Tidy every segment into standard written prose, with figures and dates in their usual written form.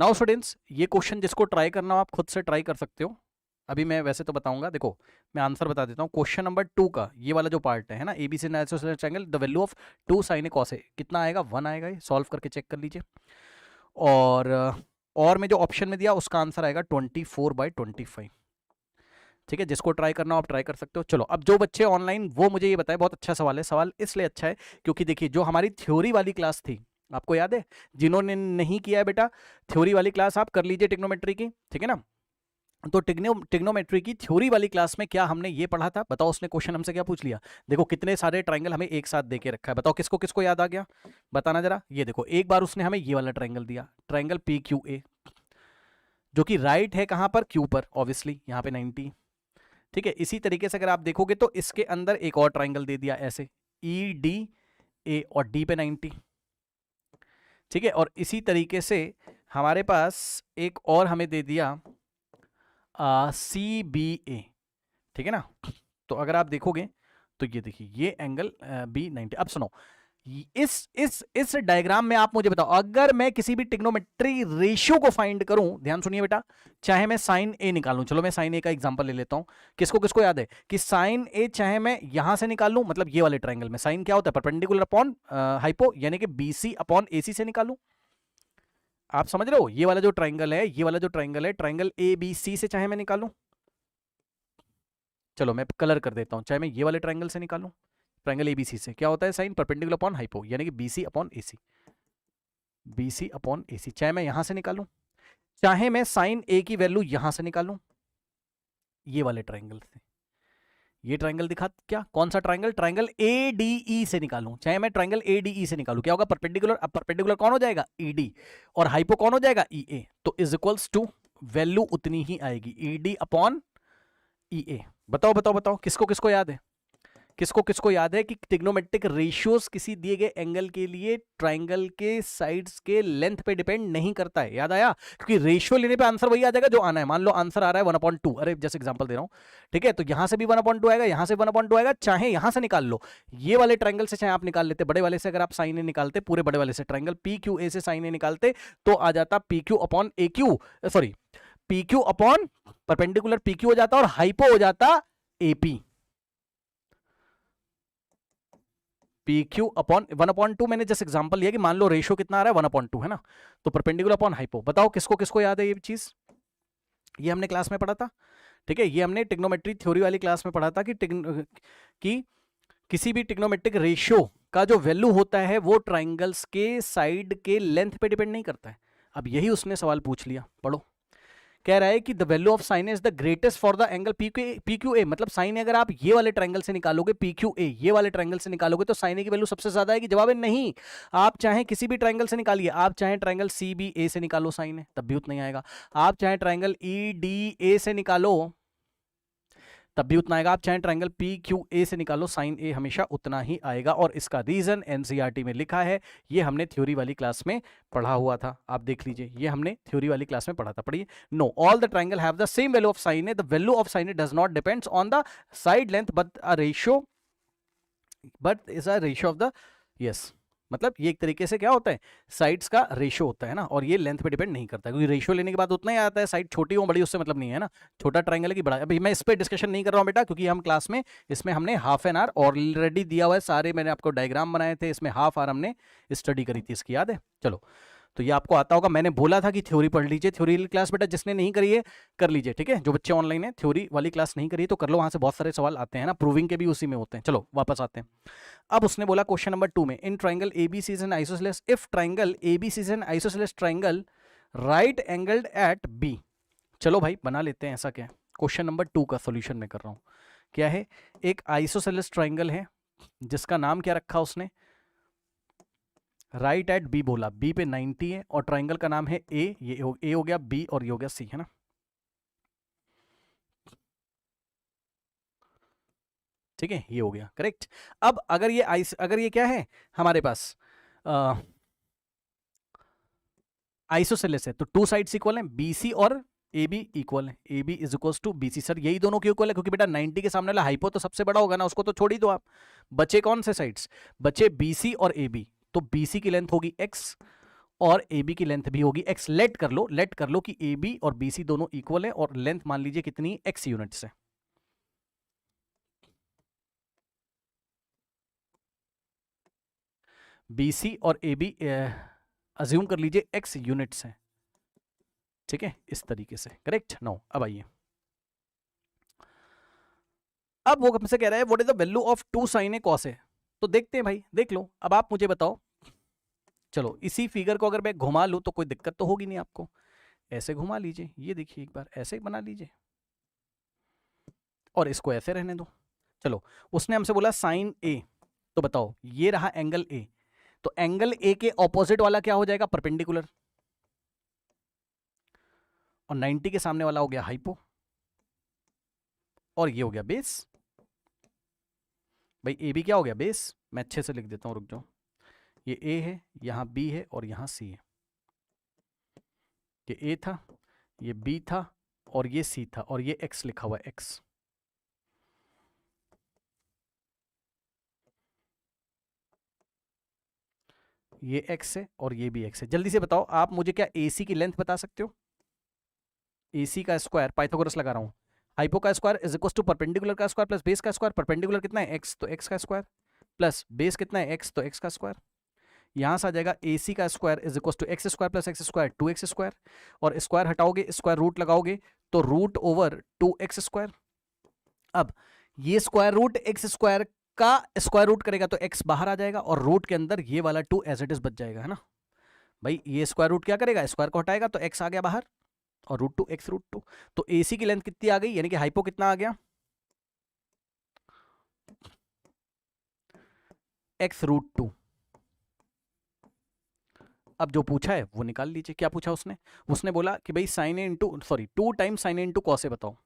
Now students, ये question जिसको try करना हो आप खुद से ट्राई कर सकते हो। अभी मैं वैसे तो बताऊंगा, देखो मैं आंसर बता देता हूँ। क्वेश्चन नंबर 2 का ये वाला जो पार्ट है ना, ABC isosceles triangle, the value of 2 sin a cos a कितना आएगा, 1 आएगा। ये सॉल्व करके चेक कर लीजिए। और मैं जो ऑप्शन में दिया उसका आंसर आएगा 24/25। ठीक है, जिसको ट्राई करना हो आप ट्राई कर सकते हो। चलो, अब जो बच्चे ऑनलाइन वो मुझे ये बताए, बहुत अच्छा सवाल है। सवाल इसलिए अच्छा है क्योंकि देखिए जो हमारी थ्योरी वाली क्लास थी, आपको याद है? जिन्होंने नहीं किया है बेटा, थ्योरी वाली क्लास आप कर लीजिए ट्रिग्नोमेट्री की, ठीक है ना। तो ट्रिग्नोमेट्री की थ्योरी वाली क्लास में क्या हमने ये पढ़ा था, बताओ। उसने क्वेश्चन हमसे क्या पूछ लिया, देखो कितने सारे ट्रायंगल हमें एक साथ देके रखा है, बताओ किसको किसको याद आ गया, बताना जरा। ये देखो, एक बार उसने हमें ये वाला ट्रायंगल दिया, ट्रायंगल PQA, जो कि राइट है कहां पर, क्यू पर, ऑब्वियसली यहाँ पे 90। ठीक है, इसी तरीके से अगर आप देखोगे तो इसके अंदर एक और ट्रायंगल दे दिया ऐसे, EDA, और डी पे 90। ठीक है, और इसी तरीके से हमारे पास एक और हमें दे दिया CBA। ठीक है ना। तो अगर आप देखोगे तो ये देखिए, ये एंगल B90। अब सुनो, इस डायग्राम में आप मुझे बताओ, अगर मैं किसी भी ट्रिग्नोमेट्री रेशियो को फाइंड करूं, ध्यान सुनिए बेटा, चाहे मैं साइन ए निकालूं, चलो मैं साइन ए का एग्जांपल ले लेता हूं। किसको किसको याद है कि साइन ए चाहे मैं यहां से निकाल लूं, मतलब ये वाले ट्रायंगल में साइन क्या होता है, परपेंडिकुलर अपॉन हाइपो, यानी कि BC अपॉन AC से निकालूं। आप समझ रहे हो, ये वाला जो ट्रायंगल है, ये वाला जो ट्रायंगल है, ट्रायंगल ABC से चाहे मैं निकालूं, चलो मैं कलर कर देता हूं, चाहे मैं ये वाले ट्रायंगल से निकालूं, ट्रायंगल ABC से क्या होता है, साइन परपेंडिकुलर अपॉन हाइपो, यानी कि BC upon AC, BC upon AC, चाहे मैं यहां से निकालूं, चाहे मैं साइन A की वैल्यू यहां से निकालूं, ये वाले ट्रायंगल से। ये ट्रायंगल दिखा क्या, कौन सा ट्रायंगल, ट्रायंगल ADE से निकालूं, चाहे मैं ट्रायंगल ADE से निकालूं, क्या होगा, परपेंडिकुलर, अब परपेंडिकुलर कौन हो जाएगा, ED, और हाइपो कौन हो जाएगा, EA, तो इज इक्वल्स टू वैल्यू उतनी ही आएगी, ED अपॉन EA। बताओ बताओ बताओ, किसको किसको याद है, किसको किसको याद है कि ट्रिग्नोमेट्रिक रेशियोज किसी दिए गए एंगल के लिए ट्रायंगल के साइड्स के लेंथ पे डिपेंड नहीं करता है, याद आया? क्योंकि रेशियो लेने पे आंसर वही आ जाएगा जो आना है। मान लो आंसर आ रहा है 1/2, अरे जैसे एग्जांपल दे रहा हूं, ठीक है, तो यहां से भी 1/2 आएगा, यहां से 1/2 आएगा, चाहे यहां से निकाल लो, ये वाले ट्रायंगल से चाहे आप निकाल लेते, बड़े वाले से अगर आप साइन ए निकालते, पूरे बड़े वाले से ट्रायंगल PQA से साइन ए निकालते, तो आ जाता PQ upon AQ, sorry PQ upon perpendicular PQ हो जाता और हाइपो हो जाता AP। PQ अपॉन 1/2 मैंने जस्ट एग्जांपल लिया कि मान लो रेशियो कितना आ रहा है 1/2 है ना, तो परपेंडिकुलर अपॉन हाइपो। बताओ किसको किसको याद है ये चीज, ये हमने क्लास में पढ़ा था। ठीक है, ये हमने ट्रिग्नोमेट्री थ्योरी वाली क्लास में पढ़ा था कि किसी भी ट्रिग्नोमेट्रिक रेशियो का जो वैल्यू होता है वो ट्राइंगल्स के साइड के लेंथ पे डिपेंड नहीं करता है। अब यही उसने सवाल पूछ लिया, पढ़ो। कह रहा है कि the value of sine is the greatest for the angle PQA, मतलब साइन अगर आप ये वाले ट्रायंगल से निकालोगे, PQA ये वाले ट्रायंगल से निकालोगे, तो साइन की वैल्यू सबसे ज्यादा आएगी। जवाब है नहीं, आप चाहे किसी भी ट्रायंगल से निकालिए, आप चाहे ट्रायंगल CBA से निकालो साइन तब भी उतना ही आएगा, आप चाहे ट्रायंगल EDA से निकालो तब भी उतना आएगा, आप चाहे ट्रायंगल PQA से निकालो, साइन ए हमेशा उतना ही आएगा। और इसका रीजन NCERT में लिखा है, ये हमने थ्योरी वाली क्लास में पढ़ा हुआ था, आप देख लीजिए, ये हमने थ्योरी वाली क्लास में पढ़ा था, पढ़िए। Know all the triangle have the same value of sine A, the value of sine A does not depends on the side length but a ratio, but is a ratio of the, yes, मतलब ये एक तरीके से क्या होता है, sides का ratio होता है ना, और ये लेंथ पे डिपेंड नहीं करता, क्योंकि रेशियो लेने के बाद उतना ही आता है, साइड छोटी हो बड़ी उससे मतलब नहीं है ना, छोटा ट्रायंगल है कि बड़ा। अभी मैं इस पे डिस्कशन नहीं कर रहा हूं बेटा, क्योंकि हम क्लास में इसमें हमने हाफ एन आवर ऑलरेडी दिया हुआ है, सारे मैंने आपको डायग्राम बनाए थे, इसमें हाफ आवर हमने स्टडी करी थी, इसकी याद है? चलो, तो ये आपको आता होगा, मैंने बोला था कि थ्योरी पढ़ लीजिए, थ्योरी वाली क्लास बेटा जिसने नहीं करी है कर लीजिए, ठीक है। जो बच्चे ऑनलाइन है थ्योरी वाली क्लास नहीं करी है तो कर लो, वहां से बहुत सारे सवाल आते हैं ना, प्रूविंग के भी उसी में होते हैं। चलो वापस आते हैं। अब उसने बोला क्वेश्चन नंबर 2 में, in triangle ABC is an isosceles, if triangle ABC is an isosceles triangle right angled at B। चलो भाई बना लेते हैं, ऐसा क्या है, क्वेश्चन नंबर 2 का सॉल्यूशन मैं कर रहा हूं। क्या है, एक आइसोसेलेस ट्रायंगल है जिसका नाम क्या रखा उसने, राइट एट B बोला, B पे 90 है, और ट्रायंगल का नाम है A, ये A हो गया, B और ये हो गया C, है ना। ठीक है, ये हो गया करेक्ट। अब अगर ये क्या है हमारे पास आइसोसेलेस है, तो टू साइड्स इक्वल है, BC और AB इक्वल है, AB is equal to BC। Sir यही दोनों के इक्वल है, क्योंकि बेटा 90 के सामने वाला हाइपो तो सबसे बड़ा होगा ना, उसको तो छोड़ ही दो आप। बचे कौन से साइड्स, बचे BC और AB, तो BC की लेंथ होगी X और ए बी की लेंथ भी होगी x। लेट कर लो कि ए बी और बी सी दोनों इक्वल है और लेंथ मान लीजिए कितनी x यूनिट्स है। बी सी और ए बी अज्यूम कर लीजिए x यूनिट्स है, ठीक है, इस तरीके से। करेक्ट। नो अब आइए, अब वो हमसे कह रहा है what is the value of 2 sin a cos a। तो देखते हैं भाई, देख लो। अब आप मुझे बताओ, चलो इसी फिगर को अगर मैं घुमा लूं तो कोई दिक्कत तो होगी नहीं आपको। ऐसे घुमा लीजिए, ये देखिए एक बार ऐसे बना लीजिए और इसको ऐसे रहने दो। चलो, उसने हमसे बोला साइन ए, तो बताओ ये रहा एंगल ए, तो एंगल ए के ऑपोजिट वाला क्या हो जाएगा? परपेंडिकुलर। और 90 के सामने वाला हो गया हाइपो, और ये हो गया बेस। भाई ए बी क्या हो गया? बेस। मैं अच्छे से लिख देता हूं, रुक जाओ। ये ए है, यहां बी है और यहां सी है। ये ए था, ये बी था और ये सी था, और ये एक्स लिखा हुआ है, एक्स। ये एक्स है और ये भी एक्स है। जल्दी से बताओ आप मुझे, क्या एसी की लेंथ बता सकते हो? एसी का स्क्वायर, पाइथागोरस लगा रहा हूं, हाइपो का square is equal to perpendicular का स्क्वायर प्लस बेस का स्क्वायर। परपेंडिकुलर कितना है? एक्स, तो एक्स का स्क्वायर, प्लस बेस कितना है? एक्स, तो एक्स का स्क्वायर। यहां से आ जाएगा एसी का square is equal to X square plus X square, 2x square, और स्क्वायर हटाओगे, स्क्वायर रूट लगाओगे, तो रूट ओवर 2x स्क्वायर। अब ये स्क्वायर रूट एक्स स्क्वायर का स्क्वायर रूट करेगा तो x बाहर आ जाएगा, और रूट के अंदर ये वाला 2 एज इट इज बच जाएगा, है ना भाई। ये स्क्वायर रूट क्या करेगा? स्क्वायर को हटाएगा तो x आ गया बाहर, और रूट 2 x रूट 2। तो AC की लेंथ कितनी आ गई, यानी कि हाइपो कितना आ गया? x root 2। अब जो पूछा है वो निकाल लीजिए। क्या पूछा उसने? उसने बोला कि भाई sign a into, sorry 2 times sign a into cos ए बताओ।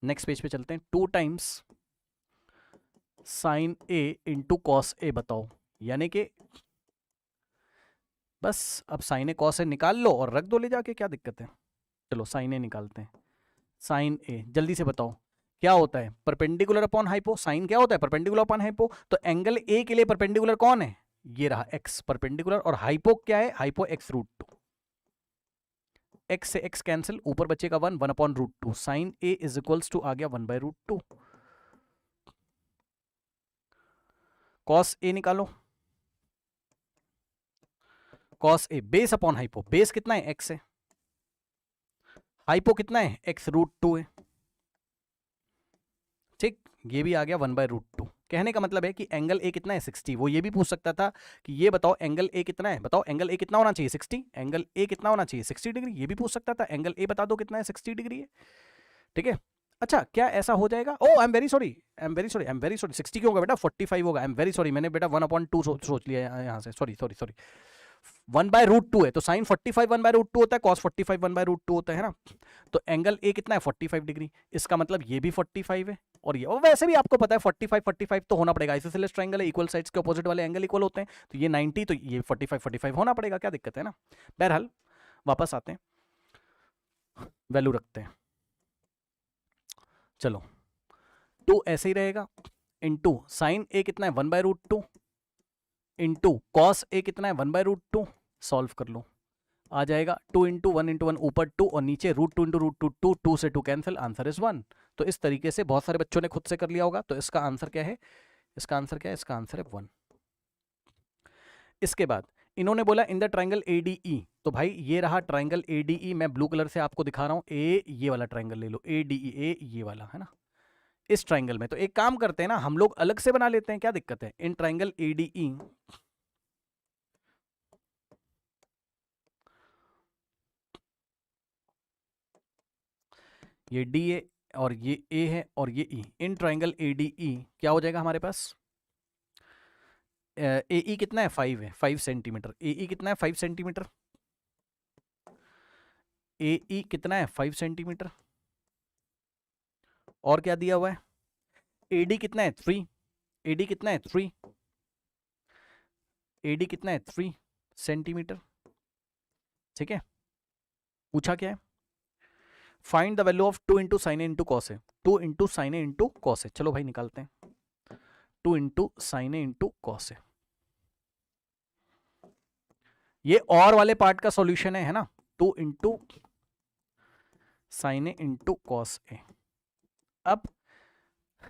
नेक्स्ट पेज पे चलते हैं। 2 times sign a into cos ए बताओ, यानी कि बस अब साइन ए कॉस ए निकाल लो और रख दो ले जाके, क्या दिक्कत है। चलो साइन ए निकालते हैं। साइन ए जल्दी से बताओ क्या होता है? Perpendicular upon hypo. साइन क्या होता है? Perpendicular upon hypo. तो एंगल ए के लिए परपेंडिकुलर कौन है? ये रहा एक्स परपेंडिकुलर, और हाइपो क्या है? Hypo x root 2। एक्स से एक्स कैंसिल, ऊपर बचेगा 1, 1 upon root 2। Sine a is equals to आ गया 1 बाय रूट 2। कॉस ए निकालो। Cos a base upon hypo, base कितना है? एक्स है, हाइपो कितना है? एक्स रूट 2 है, ठीक। ये भी आ गया 1 बाय रूट 2। कहने का मतलब है कि एंगल ए कितना है? 60। वो ये भी पूछ सकता था कि ये बताओ एंगल ए कितना है, बताओ एंगल ए कितना होना चाहिए? 60। एंगल ए कितना होना चाहिए? 60 डिग्री। ये भी पूछ सकता था, एंगल ए बता दो कितना है? 60 डिग्री है, ठीक है। अच्छा, क्या ऐसा हो जाएगा? Oh I am very sorry, I am very sorry, I am very sorry. 60 क्यों होगा बेटा? 45 होगा। आई एम वेरी सॉरी, मैंने बेटा 1/2 सोच लिया यहाँ से। Sorry sorry sorry, 1 by root 2 है, तो साइन 45 1 बाय रूट 2 होता है, कॉस 45 1 बाय रूट 2 होता है ना। तो एंगल ए कितना है? 45 डिग्री। इसका मतलब ये भी 45 है, और ये, और वैसे भी आपको पता है 45 45 तो होना पड़ेगा। आइसोसेलेस ट्रायंगल है, इक्वल साइड्स के अपोजिट वाले एंगल इक्वल होते हैं, तो ये 90, तो ये 45 45 होना पड़ेगा, क्या दिक्कत है ना। बहरहाल वापस आते हैं, वैल्यू रखते हैं। चलो 2 ऐसे ही रहेगा, इंटू साइन ए कितना है? 1 बाय रूट 2, इंटू कॉस ए कितना है? 1 बाय रूट 2। सॉल्व कर लो, आ जाएगा 2 इंटू 1 इंटू 1 ऊपर 2 और नीचे रूट 2 इंटू रूट 2 2, 2 से 2 कैंसिल, आंसर इज 1। तो इस तरीके से बहुत सारे बच्चों ने खुद से कर लिया होगा। तो इसका आंसर क्या है? इसका आंसर क्या है? इसका आंसर है 1। इसके बाद इन्होंने बोला इन द ट्राइंगल ADE, तो भाई ये रहा ट्राइंगल ADE। मैं ब्लू कलर से आपको दिखा रहा हूं। ए ये वाला ट्राइंगल ले लो, ADE, ए ये वाला है ना। इस ट्राइंगल में तो एक काम करते हैं ना, हम लोग अलग से बना लेते हैं, क्या दिक्कत है। इन ट्राइंगल ADE, ये डी है और ये ए है और ये ई। इन ट्राइंगल ADE क्या हो जाएगा हमारे पास? AE कितना है? 5 है, 5 सेंटीमीटर। AE कितना है? 5 सेंटीमीटर। AE कितना है? 5 सेंटीमीटर। और क्या दिया हुआ है? AD कितना है? 3। AD कितना है? 3। AD कितना है? 3 सेंटीमीटर, ठीक है। पूछा क्या है? Find the value of 2 into sine a into cos a. 2 into sine a into cos a. चलो भाई निकालते हैं। 2 into sine a into cos a, ये और वाले पार्ट का सॉल्यूशन है ना, 2 into sine a into cos a. अब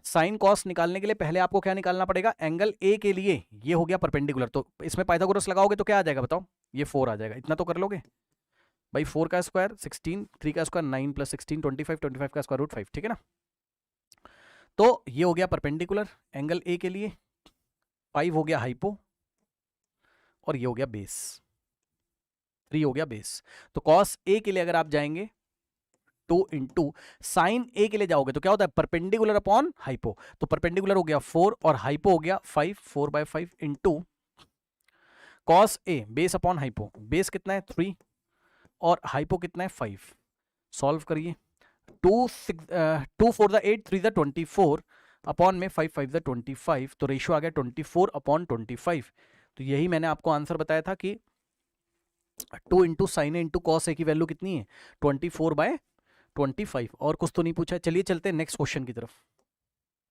साइन कॉस निकालने के लिए पहले आपको क्या निकालना पड़ेगा, एंगल ए के लिए ये हो गया परपेंडिकुलर, तो इसमें पाइथागोरस लगाओगे तो क्या आ जाएगा बताओ, ये 4 आ जाएगा, इतना तो कर लोगे भाई। 4 का स्क्वायर 16, 3 का स्क्वायर 9 प्लस 16 25, 25 का स्क्वायर रूट 5, ठीक है ना। तो ये हो गया परपेंडिकुलर एंगल ए के लिए, 5 हो गया हाइपो, और ये हो गया बेस, 3 हो गया बेस। तो कॉस ए के लिए अगर आप जाएंगे 2 इंटू साइन ए के लिए जाओगे तो क्या होता है, परपेंडिकुलर अपॉन हाइपो, तो परपेंडिकुलर हो गया 4 और हाइपो हो गया 5, 4/5 into cos a base upon hypo, base कितना है 3 और हाइपो कितना है 5। सॉल्व करिए, 2 4 द 8, 3 द 24 अपॉन में 5 5 द 25, तो रेशियो आ गया 24 अपॉन 25। तो यही मैंने आपको आंसर बताया था कि 2 into sine a into cos ए की वैल्यू कितनी है 24/25। और कुछ तो नहीं पूछा है। चलिए चलते हैं नेक्स्ट क्वेश्चन की तरफ।